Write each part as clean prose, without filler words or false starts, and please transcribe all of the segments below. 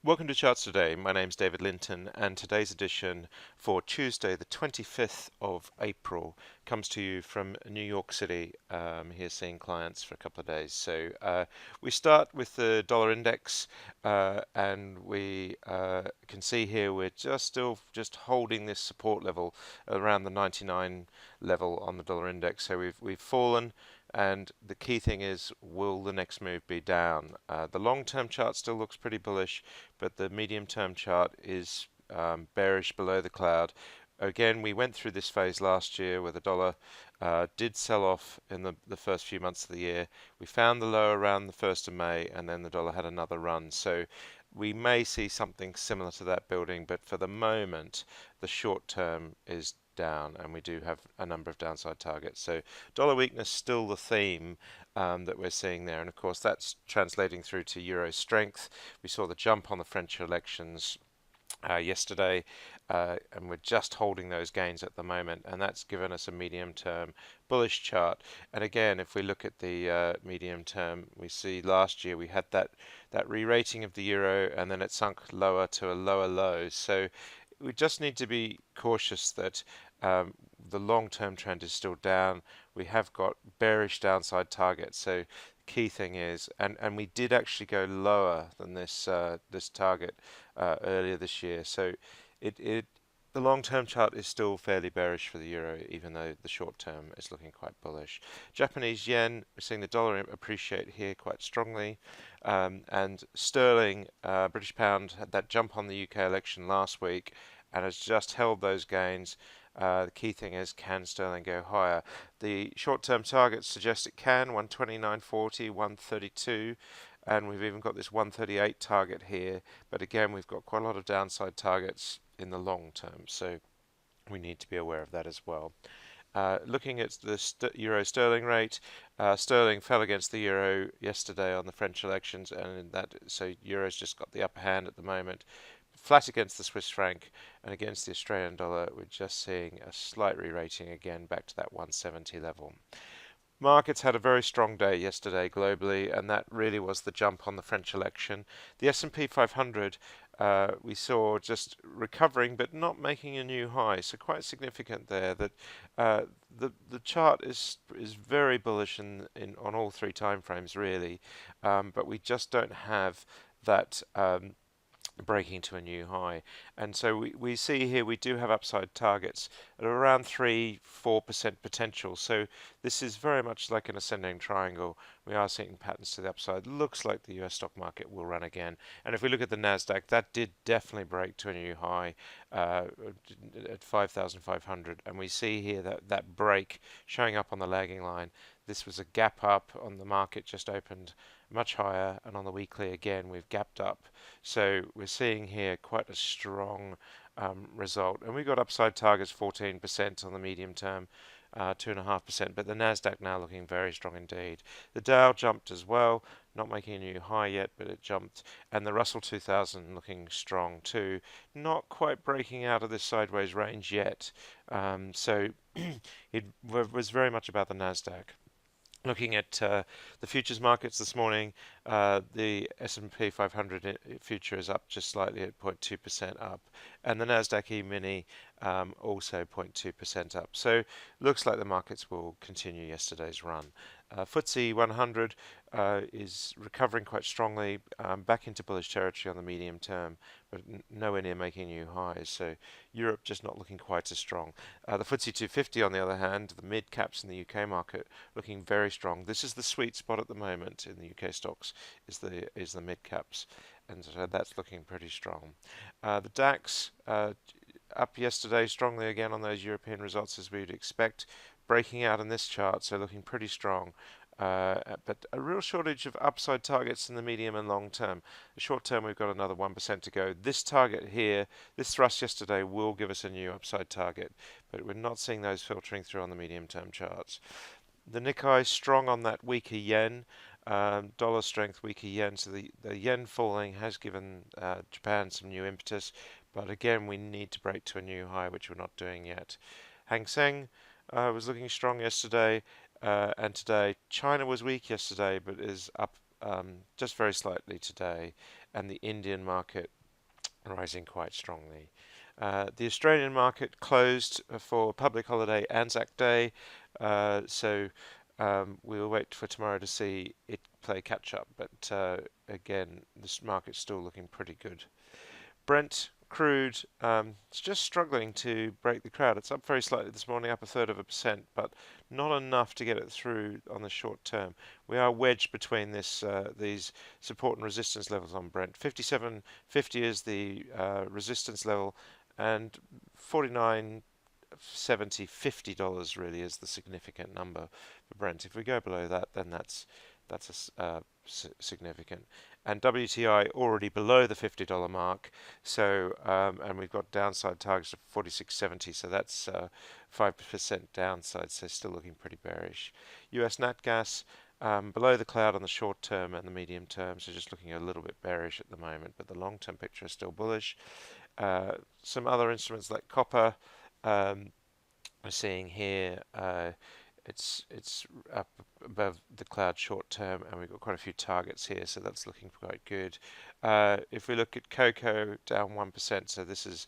Welcome to Charts Today. My name's David Linton, and today's edition for Tuesday, the 25th of April, comes to you from New York City. Here seeing clients for a couple of days. So we start with the dollar index, and we can see here we're still holding this support level around the 99 level on the dollar index. So we've fallen. And the key thing is, will the next move be down? The long-term chart still looks pretty bullish, but the medium-term chart is bearish below the cloud. Again, we went through this phase last year where the dollar did sell off in the first few months of the year. We found the low around the 1st of May, and then the dollar had another run. So we may see something similar to that building, but for the moment, the short term is down, and we do have a number of downside targets. So dollar weakness still the theme that we're seeing there, and of course that's translating through to euro strength. We saw the jump on the French elections yesterday, and we're just holding those gains at the moment, and that's given us a medium-term bullish chart. And again, if we look at the medium term, we see last year we had that re-rating of the euro, and then it sunk lower to a lower low. So we just need to be cautious that the long-term trend is still down. We have got bearish downside targets. So key thing is, and we did actually go lower than this target earlier this year. So the long-term chart is still fairly bearish for the euro, even though the short-term is looking quite bullish. Japanese yen, we're seeing the dollar appreciate here quite strongly, and sterling, British pound had that jump on the UK election last week and has just held those gains. The key thing is, can sterling go higher? The short-term targets suggest it can, 129.40, 132, and we've even got this 138 target here. But again, we've got quite a lot of downside targets in the long term, so we need to be aware of that as well. Looking at the euro sterling rate, sterling fell against the euro yesterday on the French elections, and so euro's just got the upper hand at the moment. Flat against the Swiss franc and against the Australian dollar, we're just seeing a slight re-rating again back to that 170 level. Markets had a very strong day yesterday globally, and that really was the jump on the French election. The S&P 500 we saw just recovering, but not making a new high. So quite significant there that the chart is very bullish on all three time frames really, but we just don't have that. Breaking to a new high, and so we see here we do have upside targets at around 3-4% potential. So this is very much like an ascending triangle. We are seeing patterns to the upside. Looks like the US stock market will run again, and if we look at the Nasdaq, that did definitely break to a new high at 5,500, and we see here that break showing up on the lagging line. This was a gap up on the market, just opened much higher, and on the weekly again we've gapped up. So we're seeing here quite a strong result, and we've got upside targets 14% on the medium term, 2.5%, but the Nasdaq now looking very strong indeed. The Dow jumped as well, not making a new high yet, but it jumped, and the Russell 2000 looking strong too, not quite breaking out of this sideways range yet. So it was very much about the Nasdaq. Looking at the futures markets this morning, the S&P 500 future is up just slightly at 0.2% up, and the Nasdaq E-mini also 0.2% up. So looks like the markets will continue yesterday's run. FTSE 100 is recovering quite strongly, back into bullish territory on the medium term, but nowhere near making new highs. So Europe just not looking quite as strong. The FTSE 250, on the other hand, the mid caps in the UK market looking very strong. This is the sweet spot at the moment in the UK stocks, is the mid caps, and so that's looking pretty strong. The DAX up yesterday strongly again on those European results as we would expect, breaking out in this chart, so looking pretty strong. But a real shortage of upside targets in the medium and long term. The short term, we've got another 1% to go. This target here, this thrust yesterday, will give us a new upside target, but we're not seeing those filtering through on the medium term charts. The Nikkei strong on that weaker yen. Dollar strength, weaker yen, so the yen falling has given Japan some new impetus, but again we need to break to a new high, which we're not doing yet. Hang Seng was looking strong yesterday, and today. China was weak yesterday, but is up just very slightly today. and the Indian market rising quite strongly. The Australian market closed for public holiday Anzac Day, so we'll wait for tomorrow to see it play catch up. But again, this market's still looking pretty good. Brent crude, it's just struggling to break the crowd. It's up very slightly this morning, up 1/3%, but not enough to get it through on the short term. We are wedged between these support and resistance levels on Brent. 57.50 is the resistance level, and 49.70, $50 really is the significant number for Brent. If we go below that, then that's significant. And WTI already below the $50 mark, so and we've got downside targets of 46.70, so that's 5% downside, so still looking pretty bearish. US nat gas below the cloud on the short term and the medium term, so just looking a little bit bearish at the moment, but the long term picture is still bullish. Some other instruments like copper, we're seeing here it's up above the cloud short term, and we've got quite a few targets here, so that's looking quite good. If we look at cocoa, down 1%, so this is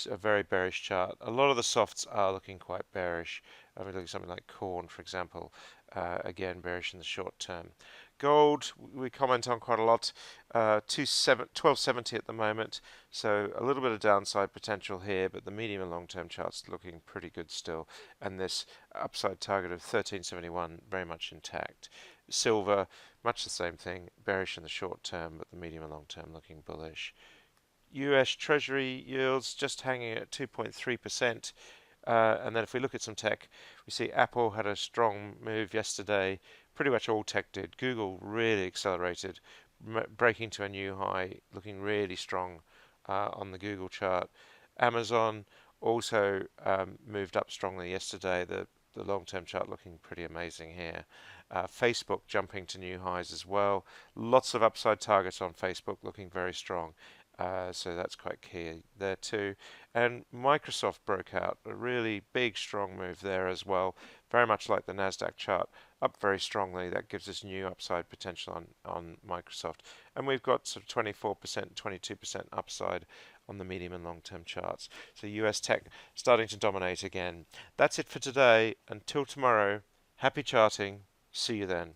a very bearish chart. A lot of the softs are looking quite bearish. If we look at something like corn, for example, again bearish in the short term. Gold, we comment on quite a lot, 1270 at the moment, so a little bit of downside potential here, but the medium and long term chart's looking pretty good still, and this upside target of 1371 very much intact. Silver, much the same thing, bearish in the short term, but the medium and long term looking bullish. US Treasury yields just hanging at 2.3%. And then if we look at some tech, we see Apple had a strong move yesterday. Pretty much all tech did. Google really accelerated, breaking to a new high, looking really strong on the Google chart. Amazon also moved up strongly yesterday. The long-term chart looking pretty amazing here. Facebook jumping to new highs as well. Lots of upside targets on Facebook, looking very strong. So that's quite key there too. And Microsoft broke out a really big, strong move there as well. Very much like the Nasdaq chart, up very strongly. That gives us new upside potential on Microsoft. And we've got sort of 24%, 22% upside on the medium and long-term charts. So US tech starting to dominate again. That's it for today. Until tomorrow, happy charting. See you then.